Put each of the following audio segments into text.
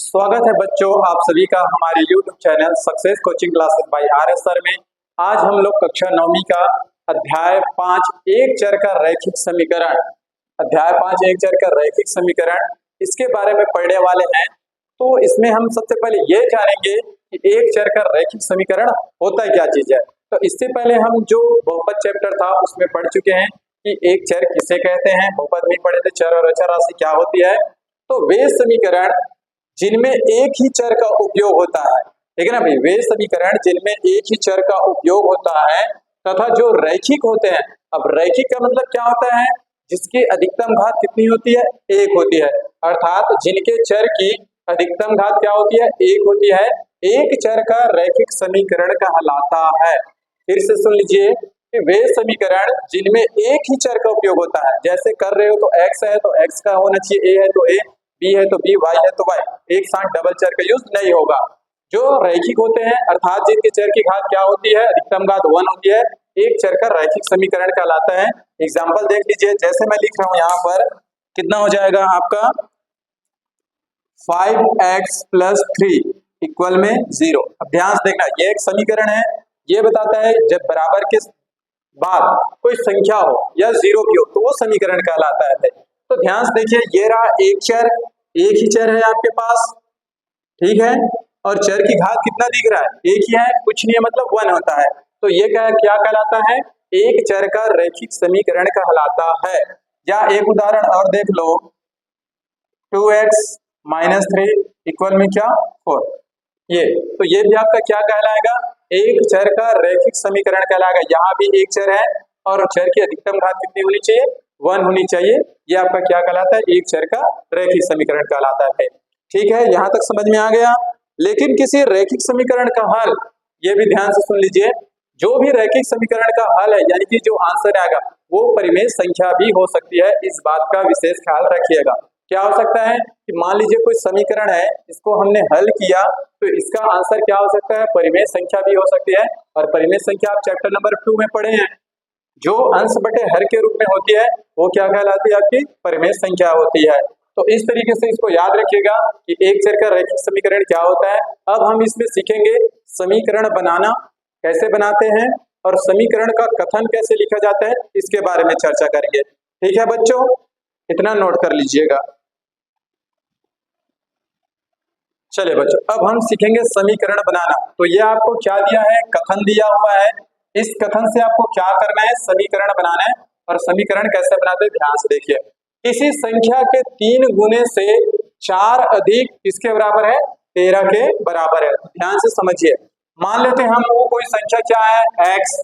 स्वागत है बच्चों आप सभी का हमारे YouTube channel success coaching classes bye RS sir में। आज हम लोग कक्षा 9वीं का अध्याय 5 एक चर का रैखिक समीकरण इसके बारे में पढ़ने वाले हैं। तो इसमें हम सबसे पहले ये जानेंगे कि एक चर का रैखिक समीकरण होता है क्या चीज है। तो इससे पहले हम जो बहुपद चैप्टर था उसमें पढ़ चुके हैं कि एक चर किसे कहते हैं। बहुपद में पढ़े थे चर और अचर राशि क्या होती है। तो वे समीकरण जिनमें एक ही चर का उपयोग होता है, ठीक है ना भाई, वे समीकरण जिनमें एक ही चर का उपयोग होता है तथा जो रैखिक होते हैं। अब रैखिक का मतलब क्या होता है, जिसकी अधिकतम घात कितनी होती है, एक होती है। अर्थात जिनके चर की अधिकतम घात क्या होती है, एक होती है। एक चर का रैखिक समीकरण कहलाता है। फिर से सुन लीजिए कि वे समीकरण जिनमें एक ही चर का उपयोग होता है, जैसे कर रहे हो तो x है तो x का होना चाहिए, a है तो a, b है तो b, y है तो y, एक साथ डबल चर का यूज नहीं होगा। जो रैखिक होते हैं अर्थात जिनके चर की घात क्या होती है, अधिकतम घात 1 होती है, एक चर का रैखिक समीकरण कहलाता है। एग्जाम्पल देख लीजिए, जैसे मैं लिख रहा हूं यहाँ पर, कितना हो जाएगा आपका 5x + 3 इक्वल में 0। अब ध्यान से देखना, ये एक समीकरण है, ये बताता है जब बराबर के बाद कोई संख्या हो या 0 की हो तो वो समीकरण कहलाता है। तो ध्यान से देखिए, ये रहा एक चर, एक ही चर है आपके पास, ठीक है, और चर की घात कितना दिख रहा है, एक ही है, कुछ नहीं है, मतलब 1 होता है। तो ये क्या कहलाता है, एक चर का रैखिक समीकरण कहलाता है। या एक उदाहरण और देख लो, 2x - 3 इक्वल में क्या 4। ये तो ये भी आपका क्या कहलाएगा, एक चर का रैखिक समीकरण कहलाएगा। यहाँ भी एक चर है और चर की अधिकतम घात कितनी होनी चाहिए, 1 होनी चाहिए। ये आपका क्या कहलाता है, एक चर का रैखिक समीकरण कहलाता है। ठीक है, यहाँ तक समझ में आ गया। लेकिन किसी रैखिक समीकरण का हल, ये भी ध्यान से सुन लीजिए, जो भी रैखिक समीकरण का हल है यानी कि जो आंसर आएगा वो परिमेय संख्या भी हो सकती है, इस बात का विशेष ख्याल रखिएगा। क्या हो सकता है कि मान लीजिए कोई समीकरण है, इसको हमने हल किया तो इसका आंसर क्या हो सकता है, परिमेय संख्या भी हो सकती है। और परिमेय संख्या आप चैप्टर नंबर 2 में पढ़े हैं, जो अंश बटे हर के रूप में होती है वो क्या कहलाती है, आपकी परिमेय संख्या होती है। तो इस तरीके से इसको याद रखिएगा कि एक चर का रैखिक समीकरण क्या होता है। अब हम इसमें सीखेंगे समीकरण बनाना कैसे बनाते हैं और समीकरण का कथन कैसे लिखा जाता है, इसके बारे में चर्चा करेंगे। ठीक है बच्चों, इतना नोट कर लीजिएगा। चलिए बच्चों, अब हम सीखेंगे समीकरण बनाना। तो ये आपको क्या दिया है, कथन दिया हुआ है। इस कथन से आपको क्या करना है, समीकरण बनाना है। और समीकरण कैसे बनाते हैं, ध्यान से देखिए। किसी संख्या के 3 गुने से 4 अधिक किसके बराबर है, 13 के बराबर है। ध्यान से समझिए, मान लेते हैं हम वो कोई संख्या क्या है, x,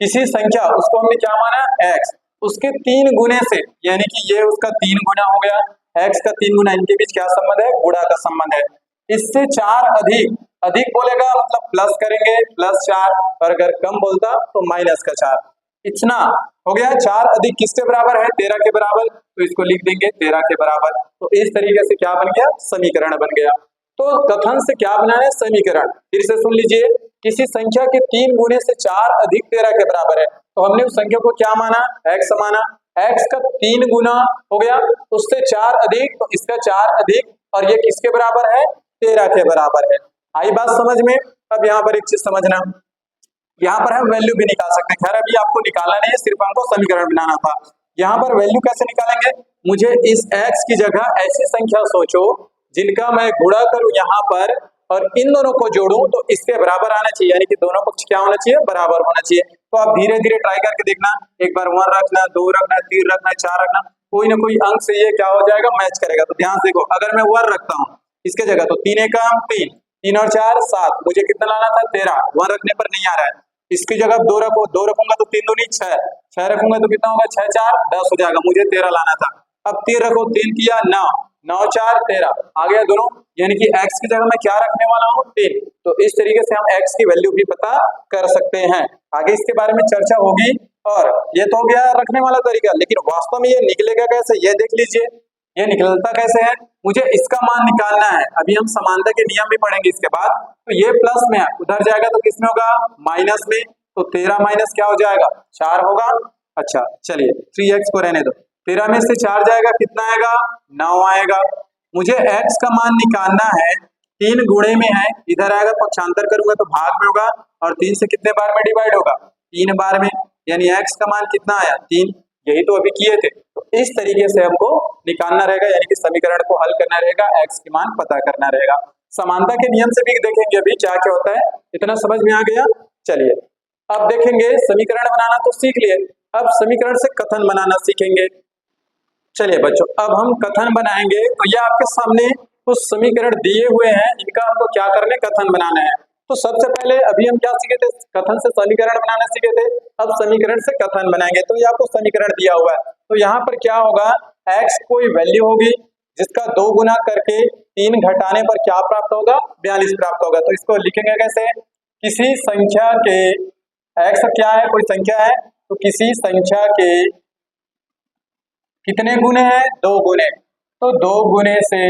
किसी संख्या उसको हमने क्या माना, x, उसके 3 गुने से, यानी कि ये उसका 3 गुना हो गया, x का 3 गुना, इनके बीच क्या संबंध है, गुणा का संबंध है। इससे 4 अधिक, अधिक बोलेगा मतलब प्लस करेंगे, +4, और अगर कम बोलता तो -4। इतना हो गया, 4 अधिक किसके बराबर है, 13 के बराबर, तो इसको लिख देंगे 13 के बराबर। तो इस तरीके से क्या बन गया, समीकरण बन गया। तो कथन से क्या बना है, समीकरण। फिर से सुन लीजिए, किसी संख्या के 3 गुने से 4 अधिक 13 के बराबर है, तो हमने उस संख्या को क्या माना, x माना। x का 3 गुना हो गया, उससे 4 अधिक, तो इसका 4 अधिक, और ये किसके बराबर है, 13 के बराबर है। आई बात समझ में। अब यहाँ पर एक चीज समझना, यहाँ पर हम वैल्यू भी निकाल सकते हैं। खैर अभी आपको निकालना नहीं है, सिर्फ हमको समीकरण बनाना था। यहाँ पर वैल्यू कैसे निकालेंगे, मुझे इस x की जगह ऐसी संख्या सोचो जिनका मैं गुणा करूं यहाँ पर और इन दोनों को जोड़ूं तो इसके बराबर आना चाहिए, यानी कि दोनों पक्ष क्या होना चाहिए, बराबर होना चाहिए। तो आप धीरे धीरे ट्राई करके देखना, एक बार 1 रखना, 2 रखना, 3 रखना, 4 रखना, कोई ना कोई अंक से ये क्या हो जाएगा, मैच करेगा। तो ध्यान से देखो, अगर मैं 1 रखता हूँ इसके जगह, तो 3 × 3, 3 और 4 7, मुझे कितना लाना था, 13। 1 रखने पर नहीं आ रहा है, इसकी जगह 2 रखो, 2 रखूंगा तो 3 दूनी 6, 6 रखूंगा तो कितना होगा, 6 4 10 हो जाएगा, मुझे 13 लाना था। अब 3 रखो, 3 किया 9, 9 4 13 आ गया दोनों, यानी कि x की जगह मैं क्या रखने वाला हूँ, 3। तो इस तरीके से हम x की वैल्यू भी पता कर सकते हैं। आगे इसके बारे में चर्चा होगी। और ये तो हो गया रखने वाला तरीका, लेकिन वास्तव में ये निकलेगा कैसे, ये देख लीजिए, ये निकलता कैसे है। मुझे इसका मान निकालना है, अभी हम समानता के नियम भी पढ़ेंगे इसके बाद। तो ये प्लस में है, उधर जाएगा तो किसमें होगा, माइनस में। तो 13 माइनस क्या हो जाएगा, 4 होगा। अच्छा चलिए 3x को रहने दो, 13 में से 4 जाएगा, कितना आएगा, 9 आएगा। मुझे x का मान निकालना है, 3 गुणे में है, इधर आएगा पक्षांतर करूंगा तो भाग में होगा और 3 से कितने बार में डिवाइड होगा, 3 बार में, यानी x का मान कितना आया 3, यही तो अभी किए थे। तो इस तरीके से हमको निकालना रहेगा, यानी कि समीकरण को हल करना रहेगा, x के मान पता करना रहेगा। समानता के नियम से भी देखेंगे अभी क्या क्या होता है, इतना समझ में आ गया। चलिए अब देखेंगे समीकरण बनाना तो सीख लिए, अब समीकरण से कथन बनाना सीखेंगे। चलिए बच्चों अब हम कथन बनाएंगे, तो ये आपके सामने कुछ समीकरण दिए हुए हैं, इनका हमको क्या करना है, कथन बनाना है। तो सबसे पहले अभी हम क्या सीखे थे, कथन से समीकरण बनाना सीखे थे, अब समीकरण से कथन बनाएंगे। तो ये आपको समीकरण दिया हुआ है, तो यहाँ पर क्या होगा, x कोई वैल्यू होगी जिसका 2 गुना करके 3 घटाने पर क्या प्राप्त होगा, 42 प्राप्त होगा। तो इसको लिखेंगे कैसे, किसी संख्या के, x क्या है, कोई संख्या है, तो किसी संख्या के कितने गुने हैं, 2 गुने, तो 2 गुने से,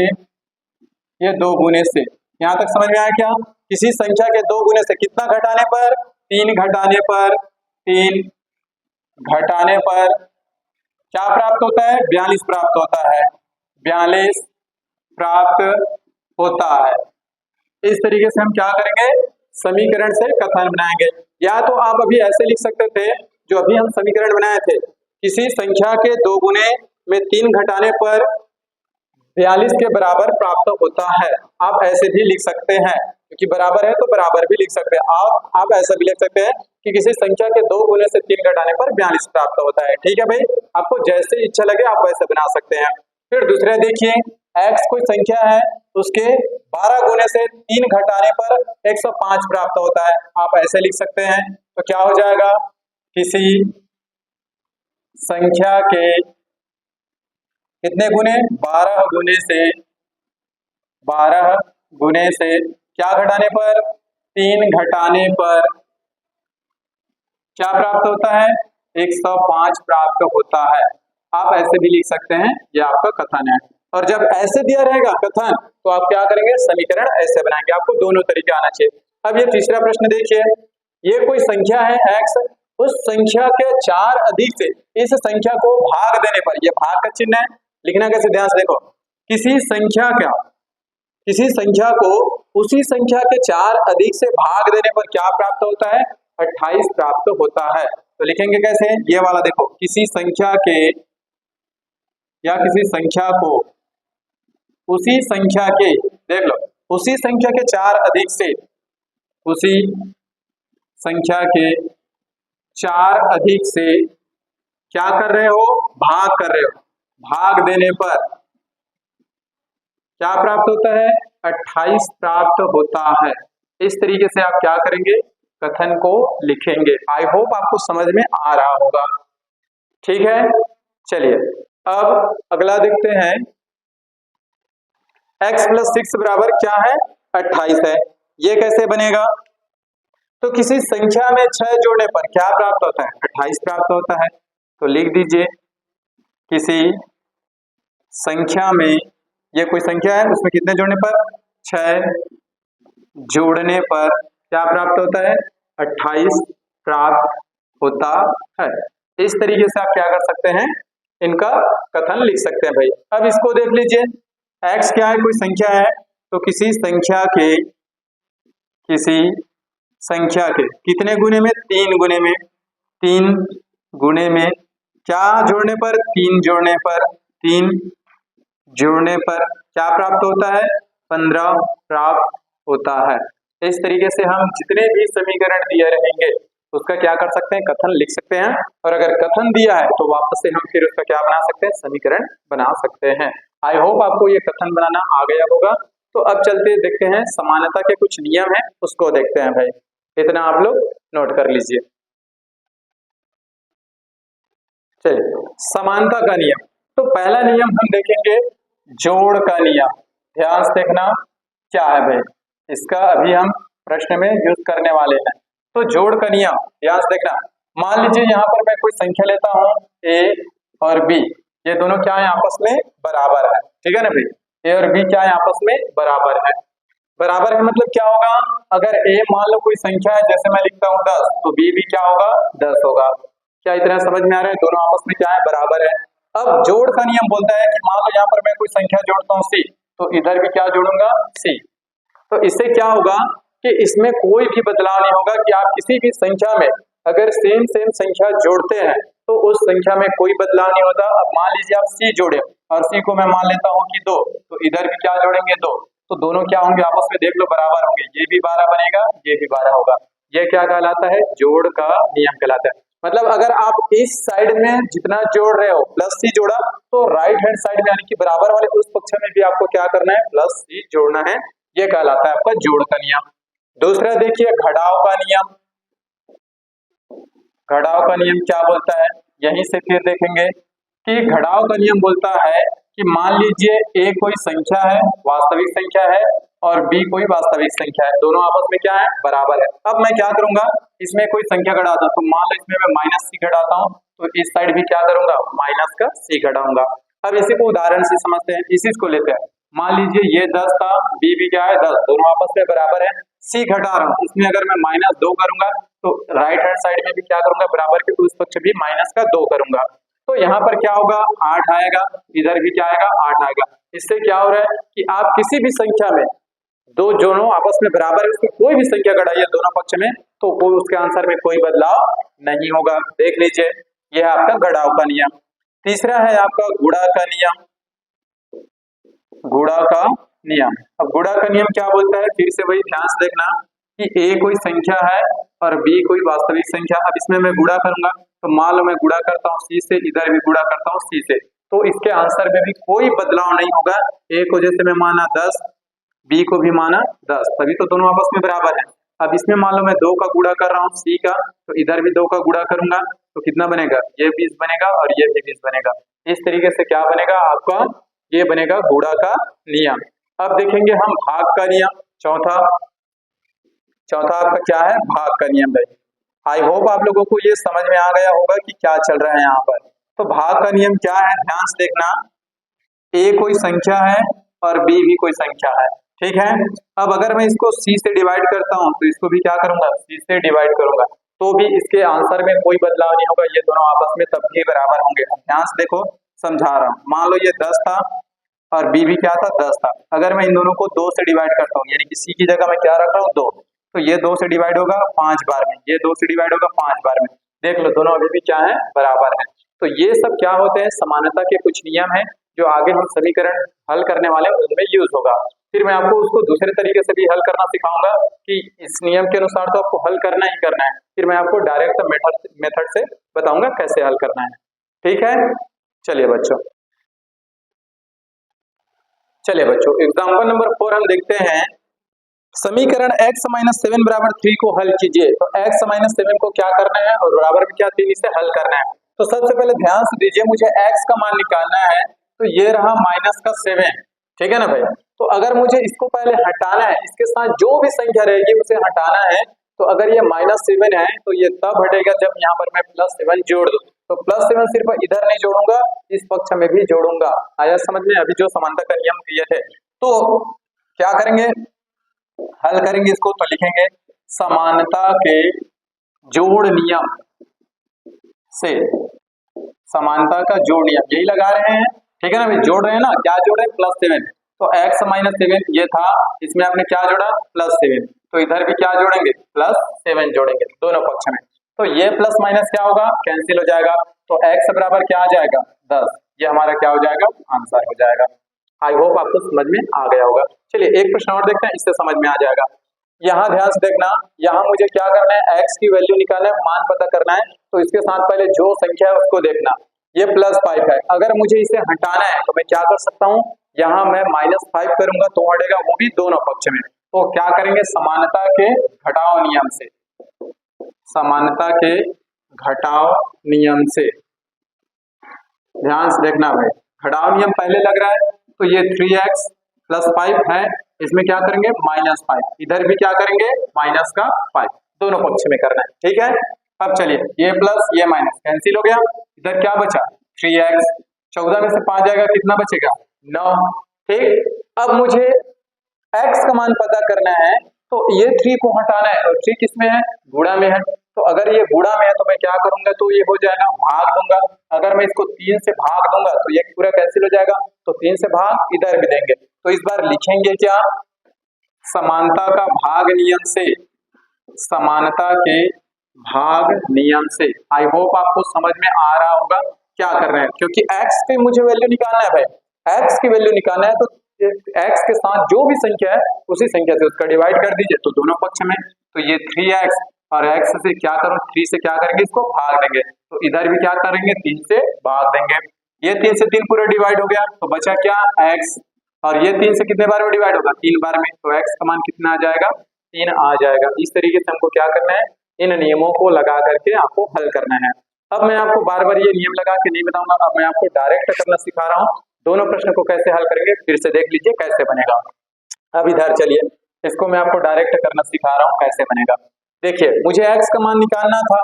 ये 2 गुने से, यहां तक समझ में आया क्या, किसी संख्या के 2 गुने से कितना घटाने पर, 3 घटाने पर, 3 घटाने पर क्या प्राप्त होता है, 42 प्राप्त होता है, 42 प्राप्त होता है। इस तरीके से हम क्या करेंगे, समीकरण से कथन बनाएंगे। या तो आप अभी ऐसे लिख सकते थे, जो अभी हम समीकरण बनाए थे, किसी संख्या के 2 गुने में 3 घटाने पर 42 के बराबर प्राप्त होता है, आप ऐसे भी लिख सकते हैं, क्योंकि बराबर है तो बराबर भी लिख सकते हैं। आप ऐसा भी लिख सकते हैं कि किसी संख्या के 2 गुने से 3 घटाने पर 42 प्राप्त होता है। ठीक है भाई, आपको जैसे इच्छा लगे आप वैसे बना सकते हैं। फिर दूसरा देखिए, x कोई संख्या है, उसके 12 गुने से 3 घटाने पर 105 प्राप्त होता है, आप ऐसे लिख सकते हैं। तो क्या हो जाएगा, किसी संख्या के कितने गुने, 12 गुने से, 12 गुने से क्या घटाने पर, 3 घटाने पर क्या प्राप्त होता है, 105 प्राप्त होता है, आप ऐसे भी लिख सकते हैं, ये आपका कथन है। और जब ऐसे दिया रहेगा कथन, तो आप क्या करेंगे, समीकरण ऐसे बनाएंगे, आपको दोनों तरीके आना चाहिए। अब ये तीसरा प्रश्न देखिए, ये कोई संख्या है x, उस संख्या के 4 अधिक से इस संख्या को भाग देने पर, ये भाग का चिन्ह है, लिखना कैसे, ध्यान से देखो, किसी संख्या को उसी संख्या के 4 अधिक से भाग देने पर क्या प्राप्त होता है, 28 प्राप्त होता है। तो लिखेंगे कैसे, ये वाला देखो, किसी संख्या के या किसी संख्या को उसी संख्या के, देख लो, उसी संख्या के 4 अधिक से, उसी संख्या के 4 अधिक से क्या कर रहे हो, भाग कर रहे हो, भाग देने पर क्या प्राप्त होता है, 28 प्राप्त होता है। इस तरीके से आप क्या करेंगे, कथन को लिखेंगे। आई होप आपको समझ में आ रहा होगा। ठीक है, चलिए अब अगला देखते हैं, x + 6 बराबर क्या है, 28 है, ये कैसे बनेगा, तो किसी संख्या में 6 जोड़ने पर क्या प्राप्त होता है, 28 प्राप्त होता है। तो लिख दीजिए, किसी संख्या में, ये कोई संख्या है, उसमें कितने जोड़ने पर, 6 जोड़ने पर क्या प्राप्त होता है, 28 प्राप्त होता है। इस तरीके से आप क्या कर सकते हैं, इनका कथन लिख सकते हैं भाई। अब इसको देख लीजिए, x क्या है, कोई संख्या है, तो किसी संख्या के कितने गुने में, 3 गुने में, 3 गुने में क्या जोड़ने पर, 3 जोड़ने पर, 3 जोड़ने पर क्या प्राप्त होता है, 15 प्राप्त होता है। इस तरीके से हम जितने भी समीकरण दिए रहेंगे उसका क्या कर सकते हैं, कथन लिख सकते हैं। और अगर कथन दिया है तो वापस से हम फिर उसका क्या बना सकते हैं, समीकरण बना सकते हैं। आई होप आपको ये कथन बनाना आ गया होगा। तो अब चलते देखते हैं, समानता के कुछ नियम है, उसको देखते हैं भाई, इतना आप लोग नोट कर लीजिए। चलिए, समानता का नियम, तो पहला नियम हम देखेंगे, जोड़ का नियम। ध्यान से देखना क्या है भाई, इसका अभी हम प्रश्न में यूज करने वाले हैं। तो जोड़ का नियम ध्यान से देखना, मान लीजिए यहाँ पर मैं कोई संख्या लेता हूँ a और b, ये दोनों क्या है, आपस में बराबर है। ठीक है ना भाई, a और b क्या है, आपस में बराबर है। बराबर है मतलब क्या होगा, अगर a मान लो कोई संख्या है, जैसे मैं लिखता हूँ 10, तो b भी क्या होगा, 10 होगा। क्या इतना समझ में आ रहा है, दोनों आपस में क्या है, बराबर है। अब जोड़ का नियम बोलता है कि मान लो यहाँ पर मैं कोई संख्या जोड़ता हूँ c, तो इधर भी क्या जोड़ूंगा, सी। तो इससे क्या होगा कि इसमें कोई भी बदलाव नहीं होगा कि आप किसी भी संख्या में अगर सेम संख्या जोड़ते हैं तो उस संख्या में कोई बदलाव नहीं होता। अब मान लीजिए आप सी जोड़े और सी को मैं मान लेता हूँ कि 2, तो इधर भी क्या जोड़ेंगे 2, तो दोनों क्या होंगे आपस में देख लो बराबर होंगे, ये भी 12 बनेगा, ये भी 12 होगा। ये क्या कहलाता है, जोड़ का नियम कहलाता है। मतलब अगर आप इस साइड में जितना जोड़ रहे हो प्लस सी जोड़ा तो राइट हैंड साइड में यानी कि बराबर वाले उस पक्ष में भी आपको क्या करना है, प्लस सी जोड़ना है। ये कहलाता है आपका जोड़ का नियम। दूसरा देखिए घटाव का नियम। घटाव का नियम क्या बोलता है, यहीं से फिर देखेंगे कि घटाव का नियम बोलता है कि मान लीजिए ए कोई संख्या है, वास्तविक संख्या है, और बी कोई वास्तविक संख्या है, दोनों आपस में क्या है, बराबर है। अब मैं क्या करूंगा, इसमें कोई संख्या घटाता हूं, तो मान लो इसमें मैं माइनस सी घटाता हूं, तो इस साइड भी क्या करूंगा, माइनस का सी घटाऊंगा। अब इसी को उदाहरण से समझते हैं, इसी को लेते हैं। मान लीजिए ये 10 था, बी भी क्या है 10, दोनों आपस में बराबर है। सी घटा रहा हूँ, इसमें अगर मैं -2 करूंगा तो राइट हैंड साइड में भी क्या करूंगा, बराबर के उस पक्ष भी -2 करूंगा, तो यहाँ पर क्या होगा 8 आएगा, इधर भी क्या आएगा 8 आएगा। इससे क्या हो रहा है कि आप किसी भी संख्या में दो दोनों आपस में बराबर है, उसमें कोई भी संख्या घटाइए दोनों पक्ष में तो कोई उसके आंसर में कोई बदलाव नहीं होगा। देख लीजिए, यह है आपका घटाव का नियम। तीसरा है आपका गुणा का नियम। गुणा का नियम, अब गुणा का नियम क्या बोलता है, फिर से वही ध्यान से देखना कि ए कोई संख्या है और बी कोई वास्तविक संख्या। अब इसमें मैं गुणा करूंगा, तो मान लो मैं गुणा करता हूँ सी से, इधर भी गुणा करता हूँ सी से, तो इसके आंसर में भी कोई बदलाव नहीं होगा। ए को जैसे मैं माना 10, बी को भी माना 10, तभी तो दोनों आपस में बराबर है। अब इसमें मान लो मैं 2 का गुणा कर रहा हूँ सी का, तो इधर भी 2 का गुणा करूंगा, तो कितना बनेगा, ये 20 बनेगा और ये भी 20 बनेगा। इस तरीके से क्या बनेगा आपका, ये बनेगा गुणा का नियम। अब देखेंगे हम भाग का नियम। चौथा आपका क्या है, भाग का नियम है। आई होप आप लोगों को ये समझ में आ गया होगा कि क्या चल रहा है यहाँ पर। तो भाग का नियम क्या है, ध्यान से देखना। ए कोई संख्या है और बी भी कोई संख्या है, ठीक है। अब अगर मैं इसको सी से डिवाइड करता हूँ तो इसको भी क्या करूंगा, सी से डिवाइड करूंगा, तो भी इसके आंसर में कोई बदलाव नहीं होगा, ये दोनों आपस में तब भी बराबर होंगे। ध्यान से देखो, समझा रहा हूँ। मान लो ये 10 था और बी भी क्या था 10 था, अगर मैं इन दोनों को 2 से डिवाइड करता हूँ, यानी कि सी की जगह मैं क्या रख रहा हूँ 2, तो ये 2 से डिवाइड होगा 5 बार में, ये 2 से डिवाइड होगा 5 बार में। देख लो दोनों अभी भी क्या है, बराबर है। तो ये सब क्या होते हैं, समानता के कुछ नियम है जो आगे हम समीकरण हल करने वाले हैं उनमें यूज होगा। फिर मैं आपको उसको दूसरे तरीके से भी हल करना सिखाऊंगा कि इस नियम के अनुसार तो आपको हल करना ही करना है, फिर मैं आपको डायरेक्ट मेथड से बताऊंगा कैसे हल करना है, ठीक है। चलिए बच्चों, एग्जाम्पल नंबर 4 हम देखते हैं। समीकरण x - 7 = 3 को हल कीजिए। तो x - 7 को क्या करना है और बराबर में क्या 3 इसे हल करना है। तो सबसे पहले ध्यान से दीजिए, मुझे x का मान निकालना है, तो ये रहा -7, ठीक है ना भाई। तो अगर मुझे इसको पहले हटाना है, इसके साथ जो भी संख्या रहेगी उसे हटाना है, तो अगर ये -7 है तो ये तब हटेगा जब यहाँ पर मैं +7 जोड़ दूं। तो +7 सिर्फ इधर नहीं जोड़ूंगा, इस पक्ष में भी जोड़ूंगा। आया समझ में, अभी जो समानता का नियम दिए थे। तो क्या करेंगे, हल करेंगे इसको, तो लिखेंगे समानता के जोड़ नियम से, समानता का जोड़ नियम यही लगा रहे हैं, ठीक है ना भाई। जोड़ रहे हैं ना, क्या जोड़ रहे हैं, +7। तो x - 7 ये था, इसमें आपने क्या जोड़ा, +7, तो इधर भी क्या जोड़ेंगे, +7 जोड़ेंगे दोनों पक्ष में। तो ये प्लस माइनस क्या होगा, कैंसिल हो जाएगा, तो x बराबर क्या आ जाएगा 10, ये हमारा क्या हो जाएगा, आंसर हो जाएगा। आई होप आपको समझ में आ गया होगा। चलिए एक प्रश्न और देखते हैं, इससे समझ में आ जाएगा। यहाँ ध्यान से देखना, यहाँ मुझे क्या करना है, x की वैल्यू निकालना है, मान पता करना है, तो इसके साथ पहले जो संख्या है उसको देखना। ये +5 है, अगर मुझे इसे हटाना है तो मैं क्या कर सकता हूँ, यहाँ मैं -5 करूंगा तो हटेगा, वो भी दोनों पक्ष में। तो क्या करेंगे, समानता के घटाव नियम से, समानता के घटाव नियम से, ध्यान से देखना भाई। घटाव नियम पहले लग रहा है, तो ये 3x + 5 है, इसमें क्या करेंगे -5, इधर भी क्या करेंगे -5, दोनों पक्ष में करना है, ठीक है। अब चलिए ये प्लस ये माइनस कैंसिल हो गया, इधर क्या बचा 3x, 14 में से 5 जाएगा, कितना बचेगा 9, ठीक। अब मुझे x का मान पता करना है, तो ये 3 को हटाना है, और 3 किस में है, गुणा में है, तो अगर ये गुणा में है तो मैं क्या करूंगा, तो ये हो जाएगा भाग दूंगा। अगर मैं इसको 3 से भाग दूंगा तो ये पूरा कैंसिल हो जाएगा, तो 3 से भाग इधर भी देंगे। तो इस बार लिखेंगे क्या, समानता का भाग नियम से, समानता के भाग नियम से। आई होप आपको समझ में आ रहा होगा क्या कर रहे हैं, क्योंकि x की मुझे वैल्यू निकालना है भाई, x की वैल्यू निकालना है तो x के साथ जो भी संख्या है उसी संख्या से उसका डिवाइड कर दीजिए, तो दोनों पक्ष में। तो ये 3x और x से क्या करो, 3 से क्या करेंगे, इसको भाग देंगे, तो इधर भी क्या करेंगे, 3 से भाग देंगे। ये 3 से 3 पूरा डिवाइड हो गया, तो बचा क्या x, और ये 3 से कितने बार में डिवाइड होगा, 3 बार में, तो x का मान कितना आ जाएगा, 3 आ जाएगा। इस तरीके से हमको क्या करना है, इन नियमों को लगा करके आपको हल करना है। अब मैं आपको बार बार ये नियम लगा के नहीं बताऊंगा, अब मैं आपको डायरेक्ट करना सिखा रहा हूँ। दोनों प्रश्न को कैसे हल करेंगे फिर से देख लीजिए कैसे बनेगा। अब इधर चलिए, इसको मैं आपको डायरेक्ट करना सिखा रहा हूँ कैसे बनेगा। देखिए, मुझे x का मान निकालना था,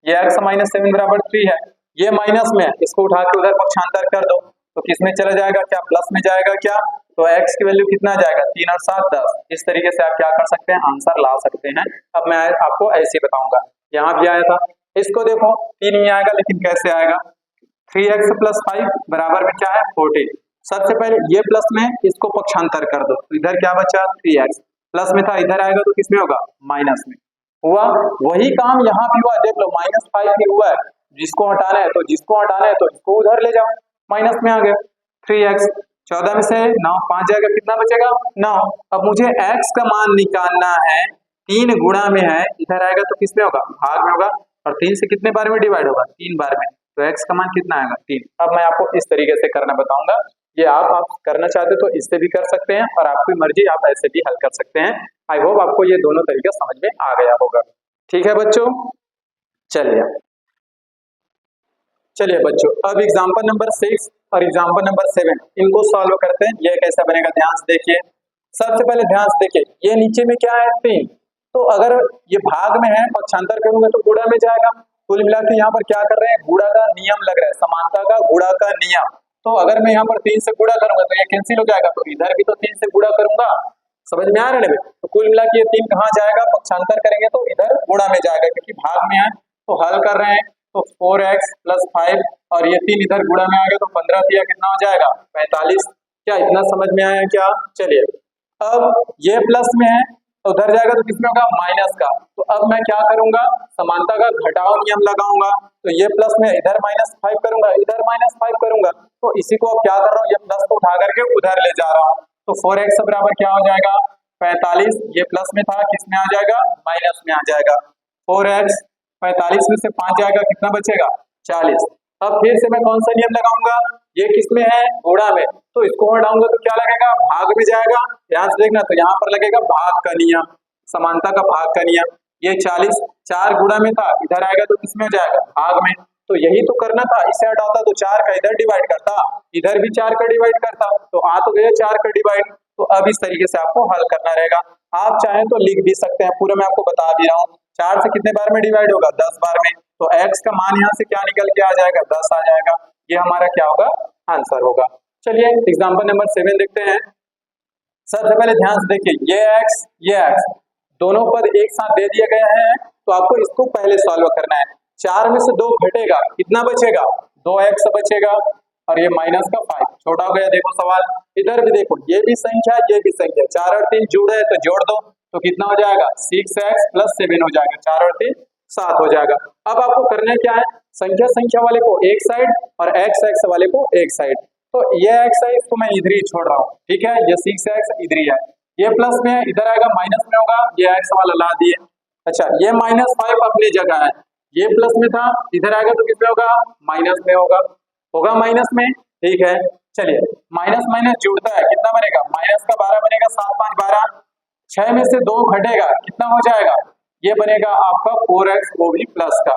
ये x माइनस 7 बराबर 3 है, ये माइनस में है, इसको उठा के उधर पक्षांतर कर दो, तो किस में चला जाएगा, क्या प्लस में जाएगा क्या, तो x की वैल्यू कितना जाएगा, 3 और 7 10। इस तरीके से आप क्या कर सकते हैं, आंसर ला सकते हैं। अब मैं आपको ऐसे बताऊंगा, यहाँ भी आया था, इसको देखो 3 ही आएगा, लेकिन कैसे आएगा, 3x प्लस 5 बराबर में क्या है 14। सबसे पहले ये प्लस में, इसको पक्षांतर कर दो, तो इधर क्या बचा 3x, प्लस में था इधर आएगा तो किसमें होगा, माइनस में। हुआ वही काम यहाँ भी हुआ, देख लो -5 ही हुआ है, जिसको हटाना है तो जिसको हटाना है तो इसको उधर ले जाओ, माइनस में आ गया 3x, 14 में से 9 5 जाएगा, कितना बचेगा 9। अब मुझे x का मान निकालना है, 3 गुणा में है, इधर आएगा तो किसमें होगा, भाग में होगा, और 3 से कितने बार में डिवाइड होगा, 3 बार में, तो x का मान कितना आएगा 3। अब मैं आपको इस तरीके से करना बताऊंगा, ये आप करना चाहते तो इससे भी कर सकते हैं, और आपकी मर्जी आप ऐसे भी हल कर सकते हैं। आई होप आपको ये दोनों तरीका समझ में आ गया होगा। ठीक है बच्चों, चलिए बच्चों, अब एग्जाम्पल नंबर 6 और एग्जाम्पल नंबर 7 इनको सॉल्व करते हैं। ये कैसा बनेगा, ध्यान से देखिए। सबसे पहले ध्यान से देखिए, ये नीचे में क्या है 3, तो अगर ये भाग में है पक्षांतर करूंगा तो गुणा में जाएगा। कुल मिला के यहाँ पर क्या कर रहे हैं, गुणा का नियम लग रहा है, समानता का गुणा का नियम। तो अगर मैं यहाँ पर 3 से गुणा करूंगा तो ये कैंसिल हो जाएगा, तो इधर भी तो 3 से गुणा करूंगा, समझ में आ रहा है। तो कुल मिला के ये 3 कहाँ जाएगा, पक्षांतर करेंगे तो इधर गुणा में जाएगा, क्योंकि भाग में है। तो हल कर रहे हैं, तो 4x प्लस 5 और ये 3 इधर गुणा में आ गया, तो 15 दिया कितना हो जाएगा 45। क्या इतना समझ में आया क्या, चलिए। अब ये प्लस में है तो उधर जाएगा तो किसमें होगा, माइनस का। तो अब मैं क्या करूंगा, समानता का घटाव नियम लगाऊंगा, तो ये प्लस में इधर -5 करूंगा, इधर -5 करूंगा, तो इसी को अब क्या कर रहा हूँ, ये प्लस को उठा करके उधर ले जा रहा हूँ। तो 4x बराबर क्या हो जाएगा 45, ये प्लस में था, किस में आ जाएगा, माइनस में आ जाएगा। 4x 45 में से 5 जाएगा, कितना बचेगा 40। अब फिर से मैं कौन सा नियम लगाऊंगा, ये किसमें है, गुणा में, तो इसको हटाऊंगा तो क्या लगेगा, भाग में जाएगा। ध्यान से देखना, तो यहाँ पर लगेगा भाग का नियम, समानता का भाग का नियम। ये 40 4 गुणा में था, इधर आएगा तो किसमें हो जाएगा, भाग में। तो यही तो करना था, इसे हटाता तो 4 का इधर डिवाइड करता, इधर भी 4 का डिवाइड करता, तो आ तो गया 4 का डिवाइड। तो अब इस तरीके से आपको हल करना रहेगा। आप चाहें तो लिख भी सकते हैं, पूरा मैं आपको बता भी रहा हूँ। 4 से कितने बार में डिवाइड होगा, 10 बार में, तो x का मान यहाँ से क्या निकल के आ जाएगा, 10 आ जाएगा। ये हमारा क्या होगा, आंसर होगा। चलिए एग्जाम्पल नंबर 7 देखते हैं। सबसे पहले ध्यान से देखिए, ये x दोनों पद एक साथ दे दिए गए हैं, तो आपको इसको पहले सॉल्व करना है। 4 में से 2 घटेगा, कितना बचेगा, 2x बचेगा, और ये माइनस का 5 छोटा हो गया। देखो सवाल, इधर भी देखो, ये भी संख्या ये भी संख्या, 4 और 3 जुड़े तो जोड़ दो, तो कितना हो जाएगा 6x प्लस 7 हो जाएगा, 4 और 3 7 हो जाएगा। अब आपको करना क्या है, संख्या वाले को एक साइड और x वाले को एक साइड, तो ये x है इसको मैं इधर ही छोड़ रहा हूँ, ठीक है, ये 6x इधर ही है, ये प्लस में है, इधर आएगा माइनस में होगा, ये x वाला ला दिए। अच्छा, ये -5 अपनी जगह है, ये प्लस में था, इधर आएगा तो किसमें होगा, माइनस में होगा माइनस में, ठीक है। चलिए, माइनस माइनस जुड़ता है, कितना बनेगा, माइनस का 12 बनेगा, 7 5 12, 6 में से 2 घटेगा, कितना हो जाएगा, ये बनेगा आपका 4x, वो भी प्लस का।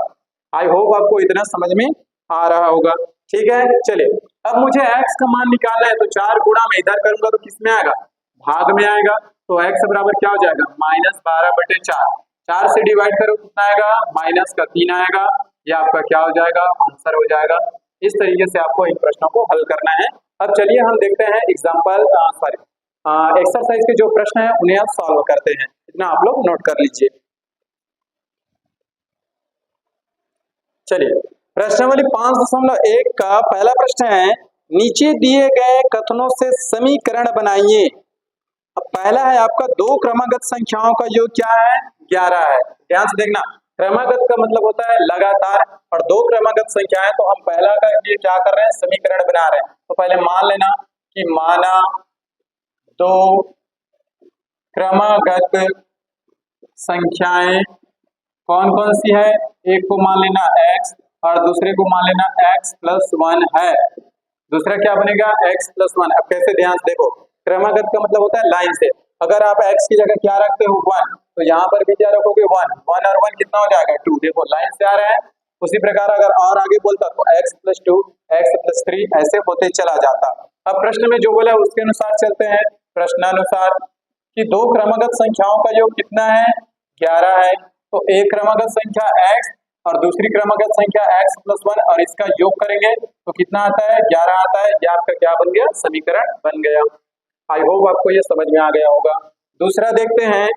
आई होप आपको इतना समझ में आ रहा होगा, ठीक है। चलिए, अब मुझे x का मान निकालना है, तो 4 गुणा में इधर करूंगा तो किसमें आएगा, भाग में आएगा, तो x बराबर क्या हो जाएगा, -12/4। 4 से डिवाइड करो, कितना आएगा, माइनस का 3 आएगा, ये आपका क्या हो जाएगा, आंसर हो जाएगा। इस तरीके से आपको इन प्रश्नों को हल करना है। अब चलिए हम देखते हैं एग्जाम्पल एक्सरसाइज के जो प्रश्न हैं उन्हें आप सॉल्व करते हैं, इतना आप लोग नोट कर लीजिए। चलिए प्रश्नावली 5.1 का पहला प्रश्न है, नीचे दिए गए कथनों से समीकरण बनाइए। अब पहला है आपका दो क्रमागत संख्याओं का योग क्या है, 11 है। ध्यान से देखना, क्रमागत का मतलब होता है लगातार, और दो क्रमागत संख्याएं, तो हम पहला का ये क्या कर रहे हैं, समीकरण बना रहे हैं। तो पहले मान लेना कि माना दो क्रमागत संख्याएं कौन कौन सी है, एक को मान लेना x और दूसरे को मान लेना x+1 है। दूसरा क्या बनेगा, x+1। अब कैसे, ध्यान से देखो, क्रमागत का मतलब होता है लाइन से। अगर आप x की जगह क्या रखते हो 1, तो यहाँ पर भी क्या रखोगे 1 और 1 कितना हो जाएगा 2। देखो लाइन से आ रहे हैं। उसी प्रकार अगर और आगे बोलता तो x+2 x+3 ऐसे होते चला जाता। अब प्रश्न में जो बोला उसके अनुसार चलते हैं। प्रश्नानुसार कि दो क्रमागत संख्याओं का योग कितना है, 11 है। तो एक क्रमागत संख्या x और दूसरी क्रमागत संख्या x+1 और इसका योग करेंगे तो कितना आता है, 11 आता है। यह आपका क्या बन गया, समीकरण बन गया। आई होप आपको ये समझ में आ गया होगा। दूसरा देखते हैं,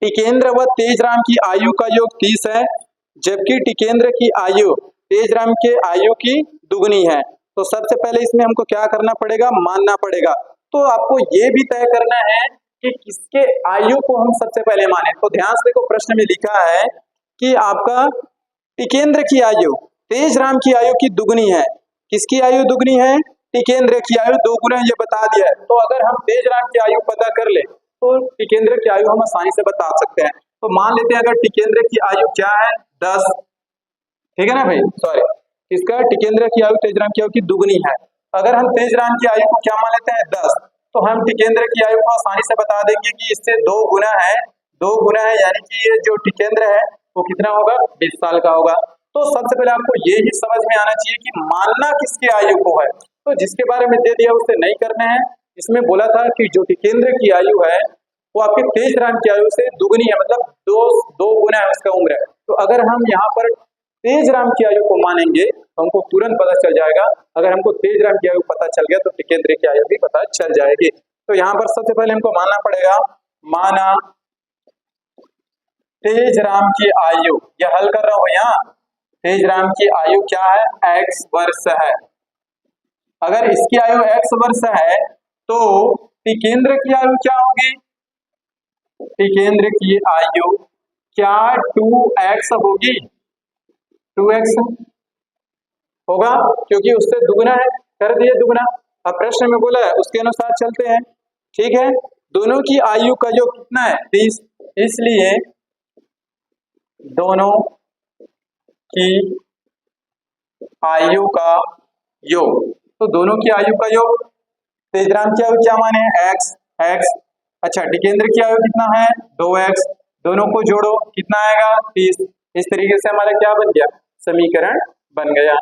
टिकेंद्र व तेजराम की आयु का योग 30 है, जबकि टिकेंद्र की आयु तेजराम के आयु की दुगनी है। तो सबसे पहले इसमें हमको क्या करना पड़ेगा, मानना पड़ेगा। तो आपको ये भी तय करना है कि किसके आयु को हम सबसे पहले माने। तो ध्यान से देखो, प्रश्न में लिखा है कि आपका टिकेंद्र की आयु तेजराम की आयु की दुगनी है। किसकी आयु दुगनी है, टिकेंद्र की आयु दोगुना, ये बता दिया है। तो अगर हम तेजराम की आयु पता कर ले तो टिकेंद्र की आयु हम आसानी से बता सकते हैं। तो मान लेते हैं अगर टिकेंद्र की आयु क्या है, 10, ठीक है ना भाई, सॉरी, इसका टिकेंद्र की आयु तेजराम की आयु की दुगनी है। अगर हम तेजराम की आयु को क्या मान लेते हैं 10, तो हम टिकेंद्र की आयु को आसानी से बता देंगे कि इससे 2 गुना है, 2 गुना है, यानी कि ये जो टिकेंद्र है वो कितना होगा, 20 साल का होगा। तो सबसे पहले आपको ये ही समझ में आना चाहिए कि मानना किसके आयु को है। तो जिसके बारे में दे दिया उससे नहीं करना है। इसमें बोला था कि जो टिकेंद्र की आयु है वो आपके तेजराम की आयु से दुगनी है, मतलब दो गुना है उसका उम्र है। तो अगर हम यहाँ पर तेजराम की आयु को मानेंगे तो हमको तुरंत पता चल जाएगा। अगर हमको तेजराम की आयु पता चल गया तो टिकेंद्र की आयु भी पता चल जाएगी। तो यहाँ पर सबसे पहले हमको मानना पड़ेगा, माना तेजराम की आयु, यह हल कर रहा हूं यहाँ, तेजराम की आयु क्या है, x वर्ष है। अगर इसकी आयु x वर्ष है तो टिकेंद्र की आयु क्या होगी, टिकेंद्र की आयु क्या 2x होगी, 2x होगा, क्योंकि उससे दुगना है, कर दिए दुगना। अब प्रश्न में बोला है उसके अनुसार चलते हैं, ठीक है। दोनों की आयु का योग कितना है, 30, इसलिए दोनों की आयु का योग, तो दोनों की आयु का योग, तेजराम की आयु क्या माने, x, अच्छा टिकेंद्र की आयु कितना है 2x, दोनों को जोड़ो कितना आएगा 30। इस तरीके से हमारा क्या बन गया, समीकरण बन गया।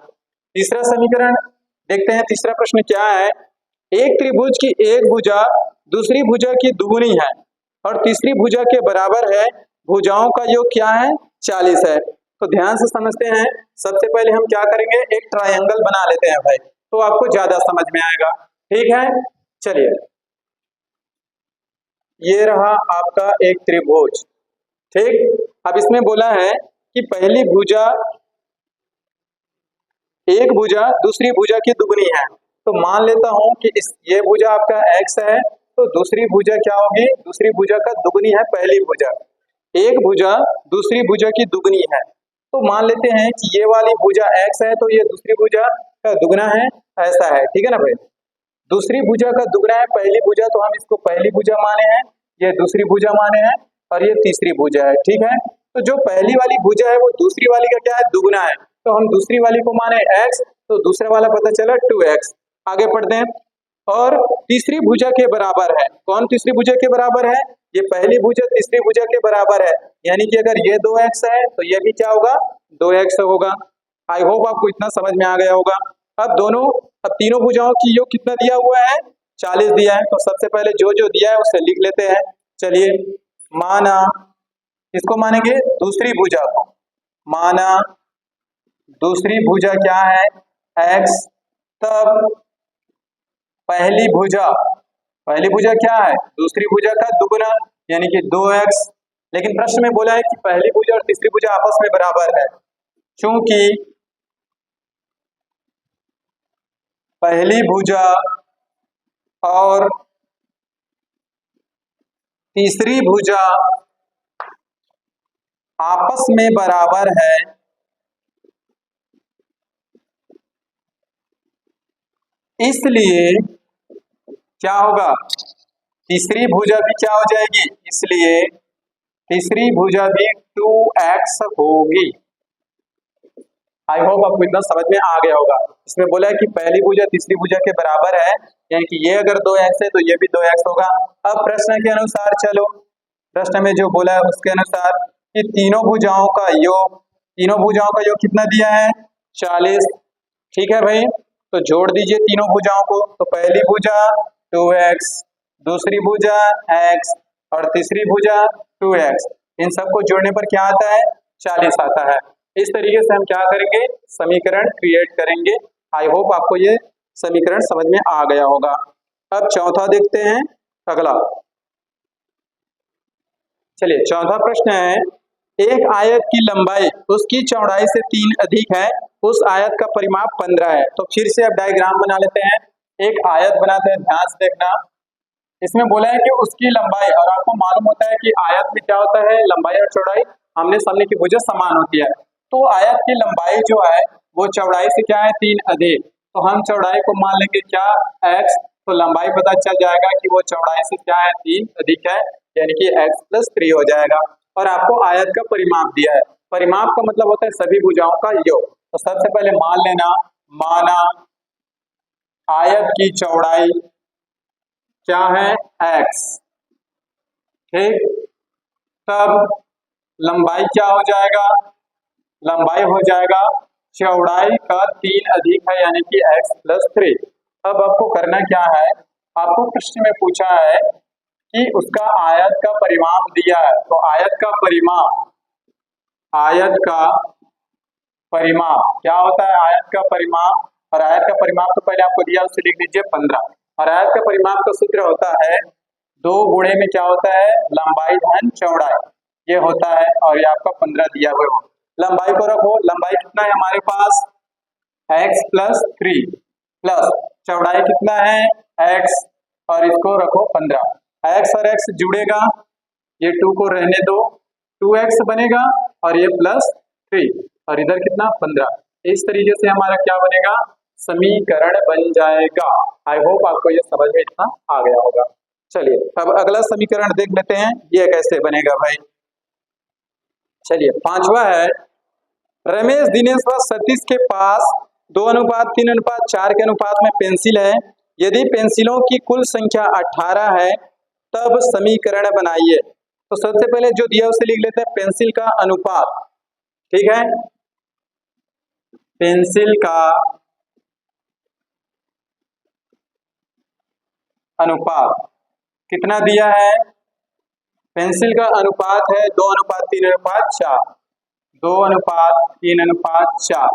तीसरा समीकरण देखते हैं, तीसरा प्रश्न क्या है, एक त्रिभुज की एक भुजा दूसरी भुजा की दुगुनी है और तीसरी भुजा के बराबर है, भुजाओं का योग क्या है 40 है। तो ध्यान से समझते हैं, सबसे पहले हम क्या करेंगे, एक ट्रायंगल बना लेते हैं भाई, तो आपको ज्यादा समझ में आएगा, ठीक है। चलिए, ये रहा आपका एक त्रिभुज, ठीक। अब इसमें बोला है कि पहली भुजा, एक भुजा दूसरी भुजा की दुगनी है। तो मान लेता हूं कि ये भुजा आपका x है, तो दूसरी भुजा क्या होगी, दूसरी भुजा का दुगनी है पहली भुजा। एक भुजा दूसरी भुजा की दुगनी है, तो मान लेते हैं कि ये वाली भुजा x है, तो ये दूसरी भुजा का दुगना है, ऐसा है, ठीक है ना भाई। दूसरी भुजा का दुगना है पहली भुजा, तो हम इसको पहली भुजा माने हैं, ये दूसरी भुजा माने हैं, और ये तीसरी भुजा है, ठीक है। तो जो पहली वाली भुजा है वो दूसरी वाली का क्या है, दुगना है, तो हम दूसरी वाली को माने x, तो दूसरा वाला पता चला 2x। आगे पढ़ते हैं, और तीसरी भुजा के बराबर है, कौन तीसरी भुजा के बराबर है, ये पहली भुजा तीसरी भुजा के बराबर है, यानी कि अगर ये 2x है तो ये भी क्या होगा, 2x होगा। आई होप आपको इतना समझ में आ गया होगा। अब तीनों भुजाओं की योग कितना दिया हुआ है, 40 दिया है। तो सबसे पहले जो जो दिया है उसे लिख लेते हैं। चलिए, माना, इसको मानेंगे दूसरी भुजा को, माना दूसरी भुजा क्या है x, तब पहली भुजा क्या है, दूसरी भुजा का दुगुना यानी कि 2x। लेकिन प्रश्न में बोला है कि पहली भुजा और तीसरी भुजा आपस में बराबर है, चूंकि पहली भुजा और तीसरी भुजा आपस में बराबर है, इसलिए क्या होगा, तीसरी भुजा भी क्या हो जाएगी, इसलिए तीसरी भुजा भी 2x होगी। आई होप आपको इतना समझ में आ गया होगा। इसमें बोला है कि पहली भुजा तीसरी भुजा के बराबर है, यानी कि ये अगर 2x है तो ये भी 2x होगा। अब प्रश्न के अनुसार चलो, प्रश्न में जो बोला है उसके अनुसार कि तीनों भुजाओं का योग कितना दिया है, 40। ठीक है भाई, तो जोड़ दीजिए तीनों भुजाओं को। तो पहली भुजा 2x, दूसरी भुजा x और तीसरी भुजा 2x, इन सबको जोड़ने पर क्या आता है, 40 आता है। इस तरीके से हम क्या करेंगे, समीकरण क्रिएट करेंगे। आई होप आपको ये समीकरण समझ में आ गया होगा। अब चौथा देखते हैं, अगला चलिए चौथा प्रश्न है, एक आयत की लंबाई उसकी चौड़ाई से 3 अधिक है, उस आयत का परिमाप 15 है। तो फिर से अब डायग्राम बना लेते हैं, एक आयत बनाते हैं, ध्यान से देखना। इसमें बोला है कि उसकी लंबाई, और आपको मालूम होता है कि आयत में क्या होता है, लंबाई और चौड़ाई आमने सामने की भुजा समान होती है। तो आयत की लंबाई जो है वो चौड़ाई से क्या है, 3 अधिक। तो हम चौड़ाई को मान लेंगे क्या, x, तो लंबाई पता चल जाएगा कि वो चौड़ाई से क्या है, 3 अधिक है, यानी कि x + 3 हो जाएगा। और आपको आयत का परिमाप दिया है, परिमाप का मतलब होता है सभी भुजाओं का योग। तो सबसे पहले मान लेना, माना आयत की चौड़ाई क्या है, x, ठीक। तब लंबाई क्या हो जाएगा, लंबाई हो जाएगा चौड़ाई का 3 अधिक है, यानी कि x + 3। अब आपको करना क्या है, आपको प्रश्न में पूछा है कि उसका आयत का परिमाप दिया है, तो आयत का परिमाप क्या होता है, आयत का परिमाप, और आयत का परिमाप तो पहले आपको दिया, उसे लिख लीजिए 15। और आयत का परिमाप का सूत्र होता है 2 गुणे में क्या होता है, लंबाई धन चौड़ाई, ये होता है, और ये आपका 15 दिया हुआ है। लंबाई को रखो, लंबाई कितना है हमारे पास, x + 3 प्लस चौड़ाई कितना है, x, और इसको रखो 15। x और x जुड़ेगा, ये 2 को रहने दो, 2x बनेगा, और ये +3, और इधर कितना 15। इस तरीके से हमारा क्या बनेगा, समीकरण बन जाएगा। आई होप आपको ये समझ में इतना आ गया होगा। चलिए अब अगला समीकरण देख लेते हैं, ये कैसे बनेगा भाई। चलिए पांचवा है, रमेश, दिनेश व सतीश के पास 2:3:4 के अनुपात में पेंसिल है, यदि पेंसिलों की कुल संख्या 18 है तब समीकरण बनाइए। तो सबसे पहले जो दिया उसे लिख लेते हैं, पेंसिल का अनुपात, ठीक है, पेंसिल का अनुपात कितना दिया है, पेंसिल का अनुपात है 2:3:4, 2:3:4।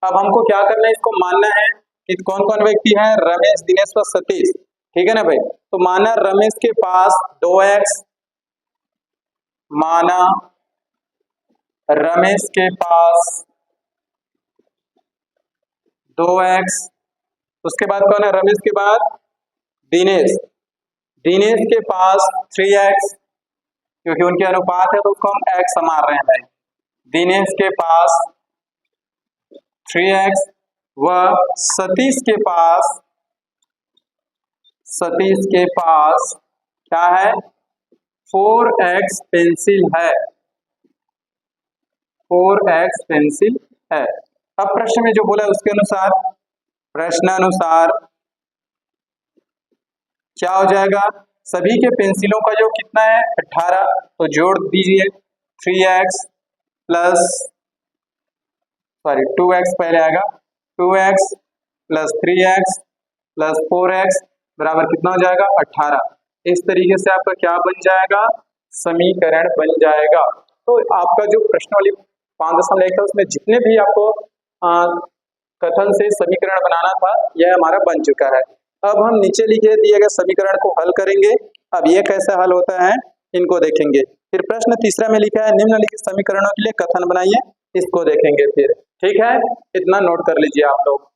अब हमको क्या करना है, इसको मानना है कि कौन कौन व्यक्ति हैं, रमेश, दिनेश व सतीश, ठीक है ना भाई। तो माना रमेश के पास 2x, माना रमेश के पास 2x, उसके बाद कौन है, रमेश के बाद दिनेश, दिनेश के पास 3x, क्योंकि उनके अनुपात है तो उसको हम x मार रहे हैं भाई। दिनेश के पास 3x व सतीश के पास क्या है, 4x पेंसिल है, 4x पेंसिल है। अब प्रश्न में जो बोला है उसके अनुसार, प्रश्नानुसार क्या हो जाएगा, सभी के पेंसिलों का योग कितना है, 18, तो जोड़ दीजिए 3x प्लस 2x पहले आएगा, 2x + 3x + 4x बराबर कितना हो जाएगा, 18। इस तरीके से आपका क्या बन जाएगा, समीकरण बन जाएगा। तो आपका जो प्रश्न वाली 5.1 है उसमें जितने भी आपको कथन से समीकरण बनाना था यह हमारा बन चुका है। अब हम नीचे लिखे दिए गए समीकरण को हल करेंगे। अब ये कैसे हल होता है इनको देखेंगे। फिर प्रश्न तीसरा में लिखा है, निम्नलिखित समीकरणों के लिए कथन बनाइए, इसको देखेंगे फिर। ठीक है, इतना नोट कर लीजिए आप लोग।